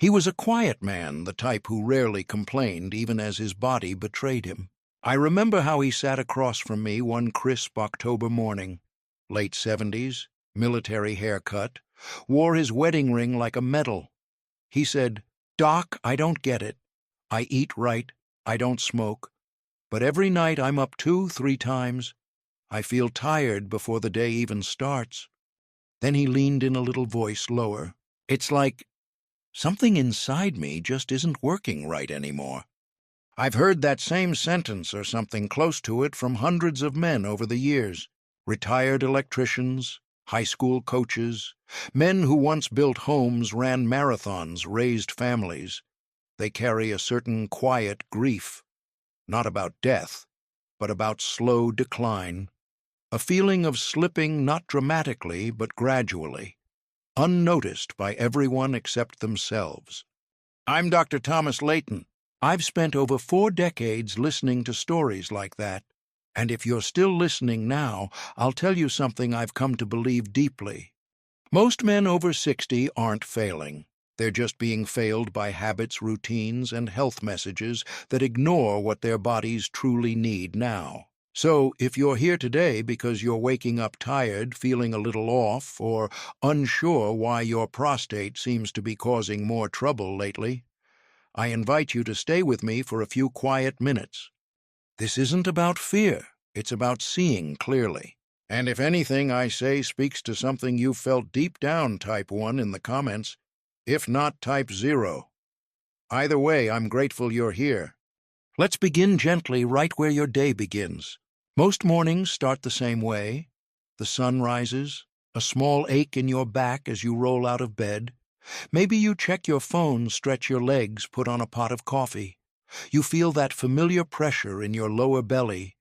He was a quiet man, the type who rarely complained even as his body betrayed him. I remember how he sat across from me one crisp October morning, late 70s, military haircut, wore his wedding ring like a medal. He said, "Doc, I don't get it. I eat right, I don't smoke, but every night I'm up 2-3 times. I feel tired before the day even starts." Then he leaned in a little voice lower. "It's like something inside me just isn't working right anymore." I've heard that same sentence or something close to it from hundreds of men over the years. Retired electricians, high school coaches, men who once built homes, ran marathons, raised families. They carry a certain quiet grief, not about death, but about slow decline, a feeling of slipping not dramatically but gradually, unnoticed by everyone except themselves. I'm Dr. Thomas Leighton. I've spent over 4 decades listening to stories like that, and if you're still listening now, I'll tell you something I've come to believe deeply. Most men over 60 aren't failing. They're just being failed by habits, routines, and health messages that ignore what their bodies truly need now. So, if you're here today because you're waking up tired, feeling a little off, or unsure why your prostate seems to be causing more trouble lately, I invite you to stay with me for a few quiet minutes. This isn't about fear, it's about seeing clearly. And if anything I say speaks to something you've felt deep down, type 1 in the comments. If not, type 0. Either way, I'm grateful you're here. Let's begin gently right where your day begins. Most mornings start the same way. The sun rises, a small ache in your back as you roll out of bed. Maybe you check your phone, stretch your legs, put on a pot of coffee. You feel that familiar pressure in your lower belly,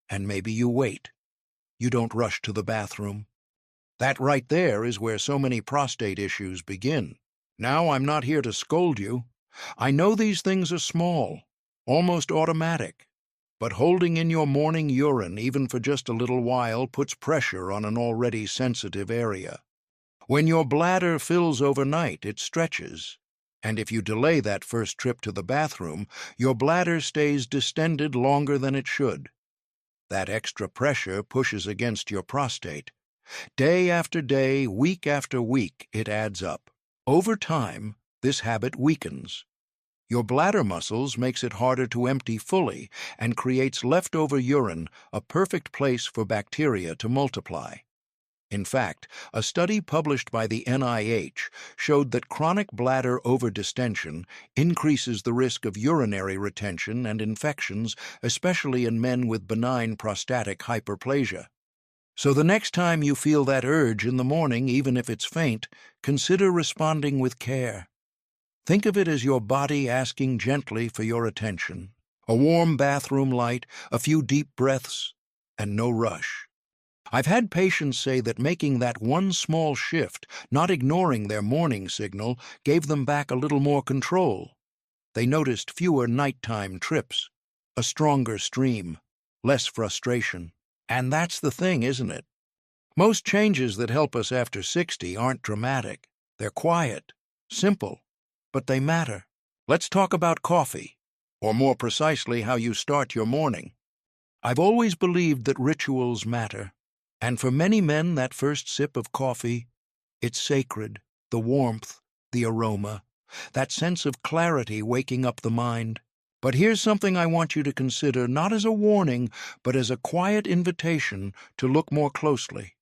and maybe you wait. You don't rush to the bathroom. That right there is where so many prostate issues begin. Now, I'm not here to scold you. I know these things are small, almost automatic, but holding in your morning urine, even for just a little while, puts pressure on an already sensitive area. When your bladder fills overnight, it stretches, and if you delay that first trip to the bathroom, your bladder stays distended longer than it should. That extra pressure pushes against your prostate. Day after day, week after week, it adds up. Over time, this habit weakens. Your bladder muscles makes it harder to empty fully and creates leftover urine, a perfect place for bacteria to multiply. In fact, a study published by the NIH showed that chronic bladder overdistension increases the risk of urinary retention and infections, especially in men with benign prostatic hyperplasia. So the next time you feel that urge in the morning, even if it's faint, consider responding with care. Think of it as your body asking gently for your attention. A warm bathroom light, a few deep breaths, and no rush. I've had patients say that making that one small shift, not ignoring their morning signal, gave them back a little more control. They noticed fewer nighttime trips, a stronger stream, less frustration. And that's the thing, isn't it? Most changes that help us after 60 aren't dramatic. They're quiet, simple, but they matter. Let's talk about coffee, or more precisely, how you start your morning. I've always believed that rituals matter. And for many men, that first sip of coffee, it's sacred, the warmth, the aroma, that sense of clarity waking up the mind. But here's something I want you to consider, not as a warning, but as a quiet invitation to look more closely.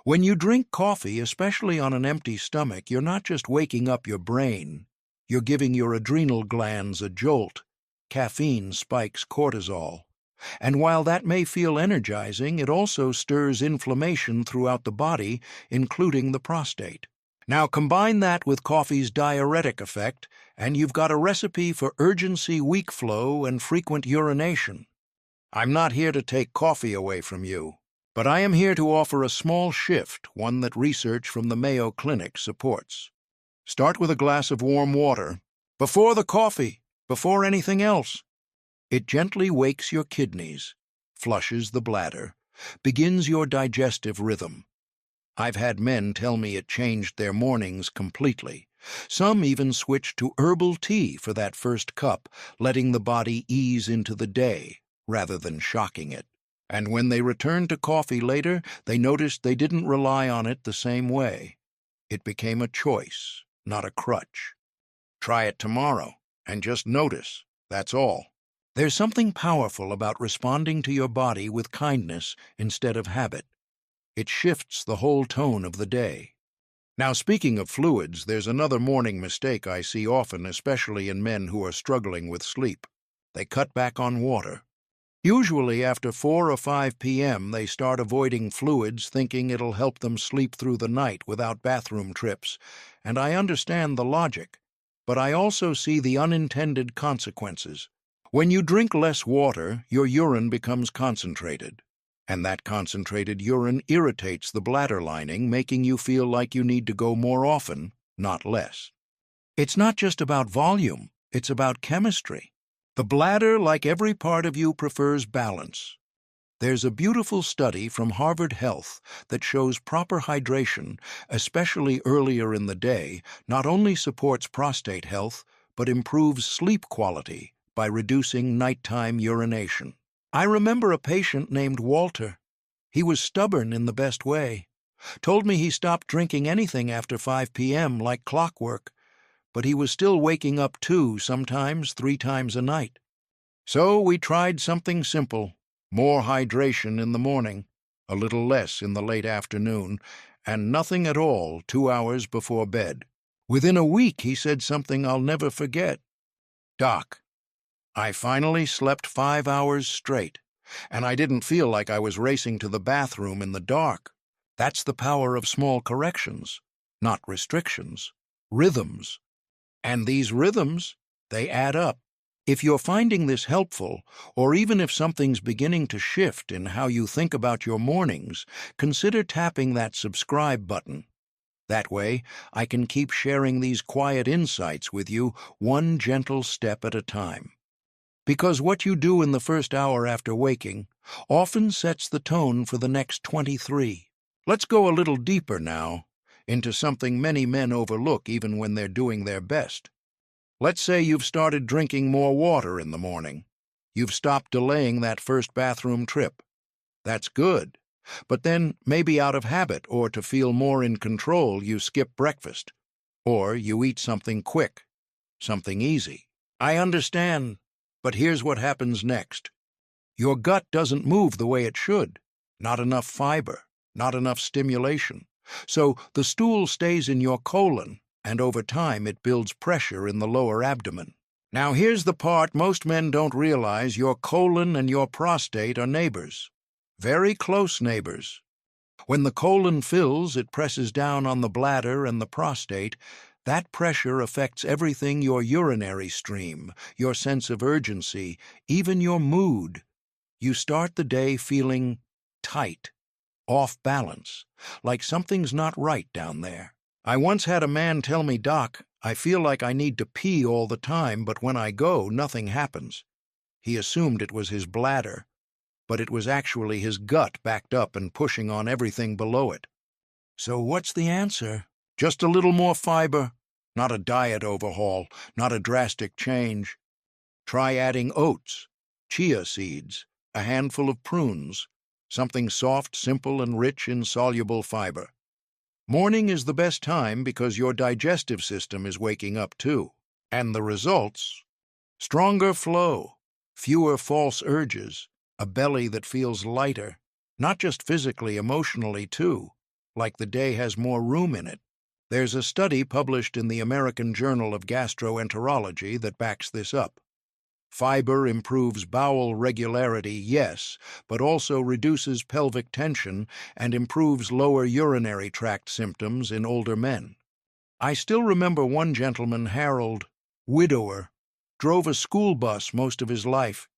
When you drink coffee, especially on an empty stomach, you're not just waking up your brain. You're giving your adrenal glands a jolt. Caffeine spikes cortisol. And while that may feel energizing, it also stirs inflammation throughout the body, including the prostate. Now combine that with coffee's diuretic effect, and you've got a recipe for urgency, weak flow, and frequent urination. I'm not here to take coffee away from you, but I am here to offer a small shift, one that research from the Mayo Clinic supports. Start with a glass of warm water. Before the coffee, before anything else. It gently wakes your kidneys, flushes the bladder, begins your digestive rhythm. I've had men tell me it changed their mornings completely. Some even switched to herbal tea for that first cup, letting the body ease into the day rather than shocking it. And when they returned to coffee later, they noticed they didn't rely on it the same way. It became a choice, not a crutch. Try it tomorrow, and just notice, that's all. There's something powerful about responding to your body with kindness instead of habit. It shifts the whole tone of the day. Now, speaking of fluids, there's another morning mistake I see often, especially in men who are struggling with sleep. They cut back on water. Usually after 4 or 5 p.m., they start avoiding fluids, thinking it'll help them sleep through the night without bathroom trips. And I understand the logic, but I also see the unintended consequences. When you drink less water, your urine becomes concentrated. And that concentrated urine irritates the bladder lining, making you feel like you need to go more often, not less. It's not just about volume, it's about chemistry. The bladder, like every part of you, prefers balance. There's a beautiful study from Harvard Health that shows proper hydration, especially earlier in the day, not only supports prostate health, but improves sleep quality by reducing nighttime urination. I remember a patient named Walter. He was stubborn in the best way. Told me he stopped drinking anything after 5 p.m. like clockwork, but he was still waking up 2, sometimes 3 times a night. So we tried something simple, more hydration in the morning, a little less in the late afternoon, and nothing at all 2 hours before bed. Within a week, he said something I'll never forget. "Doc, I finally slept 5 hours straight, and I didn't feel like I was racing to the bathroom in the dark." That's the power of small corrections, not restrictions, rhythms. And these rhythms, they add up. If you're finding this helpful, or even if something's beginning to shift in how you think about your mornings, consider tapping that subscribe button. That way, I can keep sharing these quiet insights with you, one gentle step at a time. Because what you do in the first hour after waking often sets the tone for the next 23. Let's go a little deeper now, into something many men overlook even when they're doing their best. Let's say you've started drinking more water in the morning. You've stopped delaying that first bathroom trip. That's good. But then, maybe out of habit or to feel more in control, you skip breakfast. Or you eat something quick, something easy. I understand, but here's what happens next. Your gut doesn't move the way it should. Not enough fiber, not enough stimulation. So the stool stays in your colon, and over time it builds pressure in the lower abdomen. Now here's the part most men don't realize: your colon and your prostate are neighbors. Very close neighbors. When the colon fills, it presses down on the bladder and the prostate. That pressure affects everything: your urinary stream, your sense of urgency, even your mood. You start the day feeling tight, off balance, like something's not right down there. I once had a man tell me, "Doc, I feel like I need to pee all the time, but when I go, nothing happens." He assumed it was his bladder, but it was actually his gut backed up and pushing on everything below it. So what's the answer? Just a little more fiber, not a diet overhaul, not a drastic change. Try adding oats, chia seeds, a handful of prunes, something soft, simple, and rich in soluble fiber. Morning is the best time because your digestive system is waking up too. And the results? Stronger flow, fewer false urges, a belly that feels lighter, not just physically, emotionally too, like the day has more room in it. There's a study published in the American Journal of Gastroenterology that backs this up. Fiber improves bowel regularity, yes, but also reduces pelvic tension and improves lower urinary tract symptoms in older men. I still remember one gentleman, Harold, widower, drove a school bus most of his life.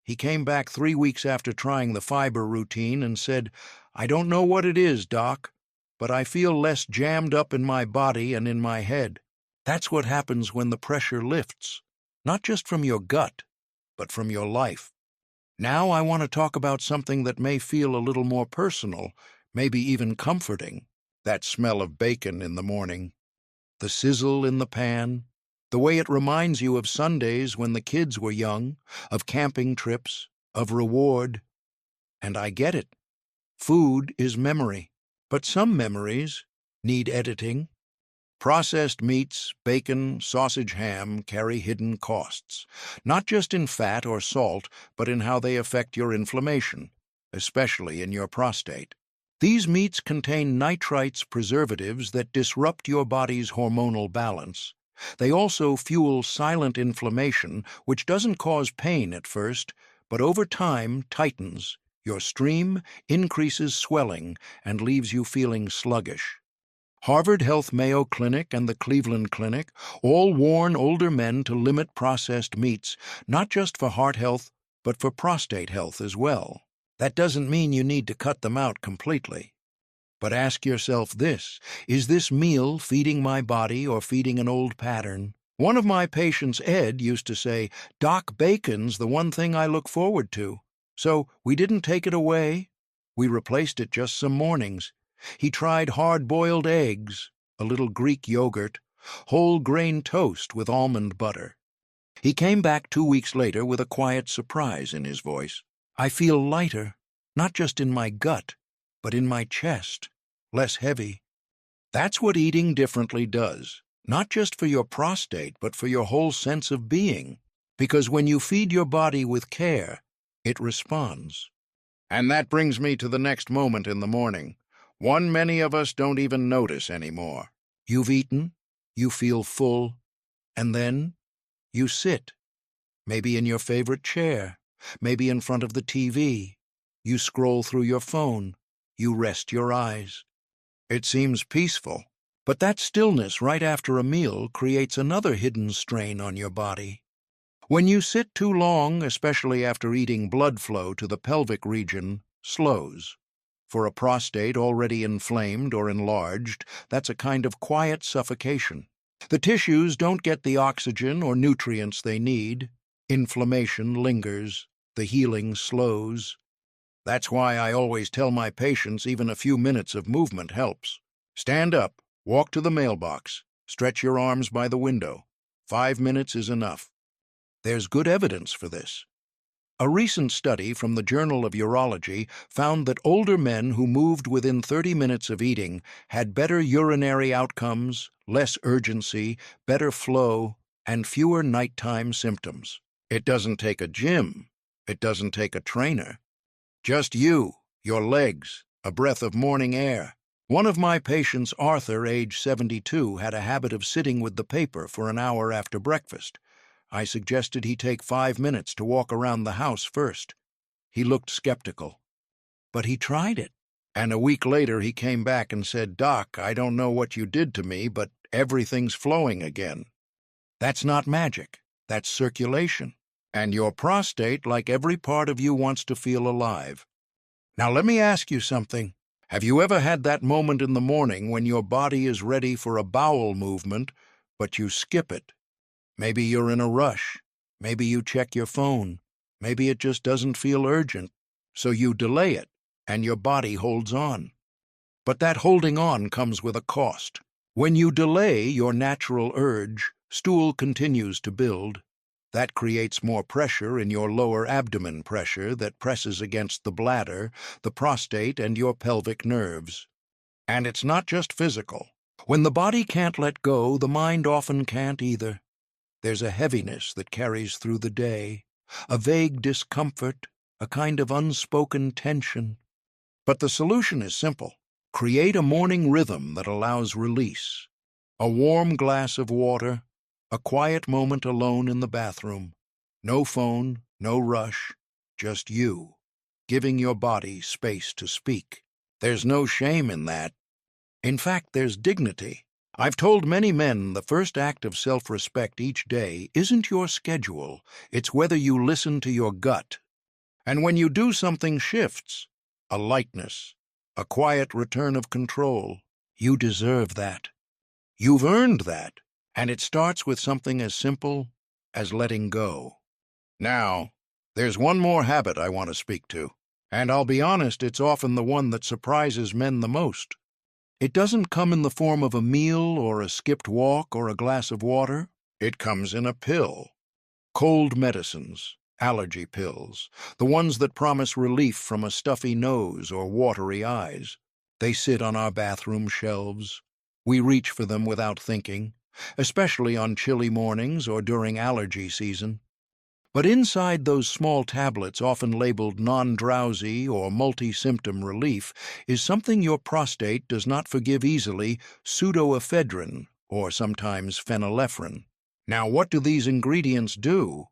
He came back 3 weeks after trying the fiber routine and said, "I don't know what it is, Doc, but I feel less jammed up in my body and in my head." That's what happens when the pressure lifts, not just from your gut, but from your life. Now I want to talk about something that may feel a little more personal, maybe even comforting: that smell of bacon in the morning. the sizzle in the pan, the way it reminds you of Sundays when the kids were young, of camping trips, of reward. And I get it. Food is memory, but some memories need editing. Processed meats, bacon, sausage, ham carry hidden costs, not just in fat or salt, but in how they affect your inflammation, especially in your prostate. These meats contain nitrites, preservatives that disrupt your body's hormonal balance. They also fuel silent inflammation, which doesn't cause pain at first, but over time tightens your stream, increases swelling, and leaves you feeling sluggish. Harvard Health Mayo Clinic and the Cleveland Clinic all warn older men to limit processed meats, not just for heart health, but for prostate health as well. That doesn't mean you need to cut them out completely. But ask yourself this: is this meal feeding my body or feeding an old pattern? One of my patients, Ed, used to say, "Doc, bacon's the one thing I look forward to." So we didn't take it away. We replaced it just some mornings. He tried hard-boiled eggs, a little Greek yogurt, whole-grain toast with almond butter. He came back 2 weeks later with a quiet surprise in his voice. "I feel lighter, not just in my gut, but in my chest, less heavy." That's what eating differently does, not just for your prostate, but for your whole sense of being. Because when you feed your body with care, it responds. And that brings me to the next moment in the morning, one many of us don't even notice anymore. You've eaten, you feel full, and then you sit, maybe in your favorite chair, maybe in front of the TV. You scroll through your phone, you rest your eyes. It seems peaceful, but that stillness right after a meal creates another hidden strain on your body. When you sit too long, especially after eating, blood flow to the pelvic region slows. For a prostate already inflamed or enlarged, that's a kind of quiet suffocation. The tissues don't get the oxygen or nutrients they need. Inflammation lingers. The healing slows. That's why I always tell my patients even a few minutes of movement helps. Stand up, walk to the mailbox, stretch your arms by the window. 5 minutes is enough. There's good evidence for this. A recent study from the Journal of Urology found that older men who moved within 30 minutes of eating had better urinary outcomes, less urgency, better flow, and fewer nighttime symptoms. It doesn't take a gym. It doesn't take a trainer. Just you, your legs, a breath of morning air. One of my patients, Arthur, age 72, had a habit of sitting with the paper for an hour after breakfast. I suggested he take 5 minutes to walk around the house first. He looked skeptical. But he tried it. And a week later he came back and said, "Doc, I don't know what you did to me, but everything's flowing again." That's not magic. That's circulation. And your prostate, like every part of you, wants to feel alive. Now let me ask you something. Have you ever had that moment in the morning when your body is ready for a bowel movement, but you skip it? Maybe you're in a rush. Maybe you check your phone. Maybe it just doesn't feel urgent. So you delay it, and your body holds on. But that holding on comes with a cost. When you delay your natural urge, stool continues to build. That creates more pressure in your lower abdomen, pressure that presses against the bladder, the prostate, and your pelvic nerves. And it's not just physical. When the body can't let go, the mind often can't either. There's a heaviness that carries through the day, a vague discomfort, a kind of unspoken tension. But the solution is simple. Create a morning rhythm that allows release. A warm glass of water, a quiet moment alone in the bathroom. No phone, no rush, just you, giving your body space to speak. There's no shame in that. In fact, there's dignity. I've told many men the first act of self-respect each day isn't your schedule, it's whether you listen to your gut. And when you do, something shifts. A lightness, a quiet return of control. You deserve that. You've earned that. And it starts with something as simple as letting go. Now, there's one more habit I want to speak to. And I'll be honest, it's often the one that surprises men the most. It doesn't come in the form of a meal or a skipped walk or a glass of water. It comes in a pill. Cold medicines, allergy pills, the ones that promise relief from a stuffy nose or watery eyes. They sit on our bathroom shelves. We reach for them without thinking, especially on chilly mornings or during allergy season. But inside those small tablets, often labeled non-drowsy or multi-symptom relief, is something your prostate does not forgive easily: pseudoephedrine, or sometimes phenylephrine. Now, what do these ingredients do?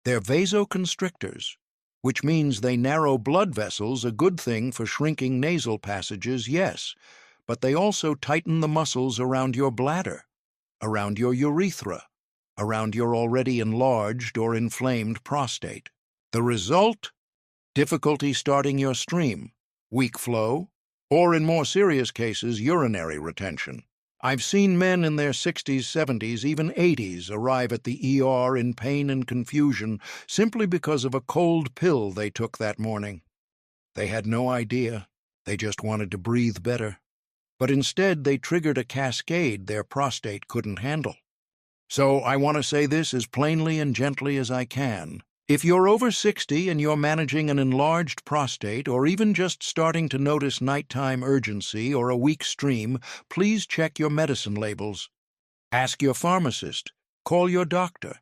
They're vasoconstrictors, which means they narrow blood vessels, a good thing for shrinking nasal passages, yes, but they also tighten the muscles around your bladder, around your urethra, around your already enlarged or inflamed prostate. The result? Difficulty starting your stream, weak flow, or in more serious cases, urinary retention. I've seen men in their 60s, 70s, even 80s arrive at the ER in pain and confusion simply because of a cold pill they took that morning. They had no idea. They just wanted to breathe better. But instead, they triggered a cascade their prostate couldn't handle. So I want to say this as plainly and gently as I can. If you're over 60 and you're managing an enlarged prostate, or even just starting to notice nighttime urgency or a weak stream, please check your medicine labels. Ask your pharmacist. Call your doctor.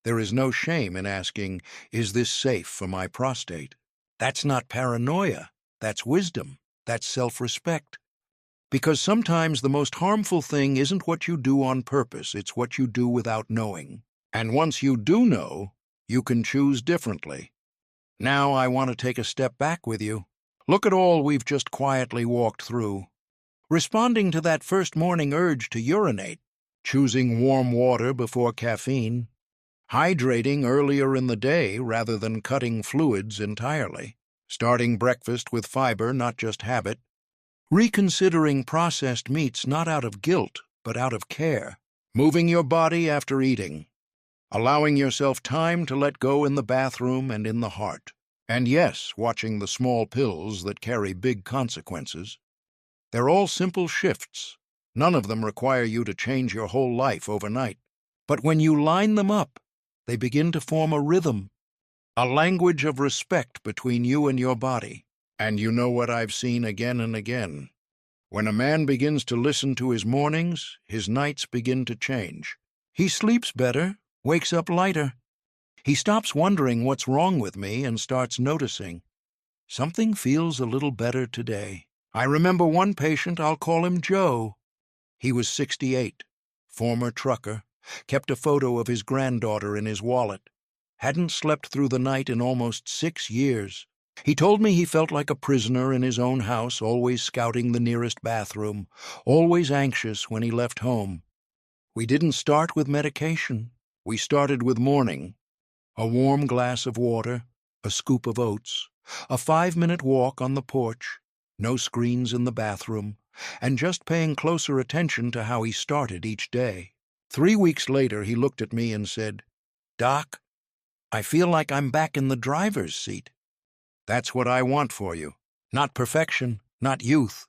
There is no shame in asking, is this safe for my prostate? That's not paranoia. That's wisdom. That's self-respect. Because sometimes the most harmful thing isn't what you do on purpose, it's what you do without knowing. And once you do know, you can choose differently. Now I want to take a step back with you. Look at all we've just quietly walked through. Responding to that first morning urge to urinate, choosing warm water before caffeine, hydrating earlier in the day rather than cutting fluids entirely, starting breakfast with fiber, not just habit, reconsidering processed meats not out of guilt, but out of care, moving your body after eating, allowing yourself time to let go in the bathroom and in the heart, and yes, watching the small pills that carry big consequences. They're all simple shifts. None of them require you to change your whole life overnight. But when you line them up, they begin to form a rhythm, a language of respect between you and your body. And you know what I've seen again and again? When a man begins to listen to his mornings, his nights begin to change. He sleeps better, wakes up lighter. He stops wondering what's wrong with me and starts noticing. Something feels a little better today. I remember one patient, I'll call him Joe. He was 68, former trucker, kept a photo of his granddaughter in his wallet, hadn't slept through the night in almost 6 years. He told me he felt like a prisoner in his own house, always scouting the nearest bathroom, always anxious when he left home. We didn't start with medication. We started with morning. A warm glass of water, a scoop of oats, a 5-minute walk on the porch, no screens in the bathroom, and just paying closer attention to how he started each day. 3 weeks later, he looked at me and said, "Doc, I feel like I'm back in the driver's seat." That's what I want for you. Not perfection, not youth,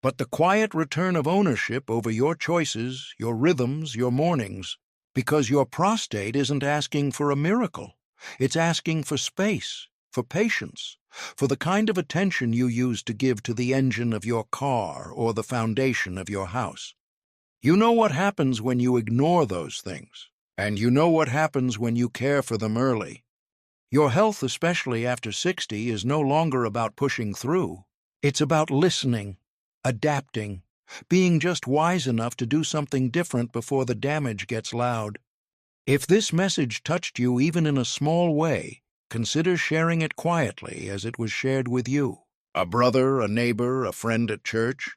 but the quiet return of ownership over your choices, your rhythms, your mornings. Because your prostate isn't asking for a miracle. It's asking for space, for patience, for the kind of attention you used to give to the engine of your car or the foundation of your house. You know what happens when you ignore those things, and you know what happens when you care for them early. Your health, especially after 60, is no longer about pushing through. It's about listening, adapting, being just wise enough to do something different before the damage gets loud. If this message touched you even in a small way, consider sharing it quietly as it was shared with you. A brother, a neighbor, a friend at church.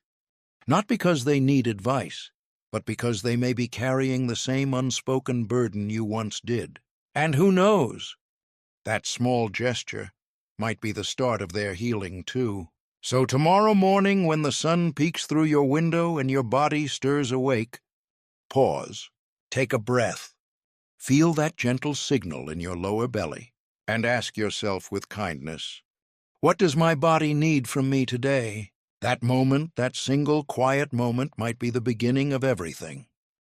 Not because they need advice, but because they may be carrying the same unspoken burden you once did. And who knows? That small gesture might be the start of their healing, too. So tomorrow morning, when the sun peeks through your window and your body stirs awake, pause, take a breath, feel that gentle signal in your lower belly, and ask yourself with kindness, what does my body need from me today? That moment, that single quiet moment, might be the beginning of everything.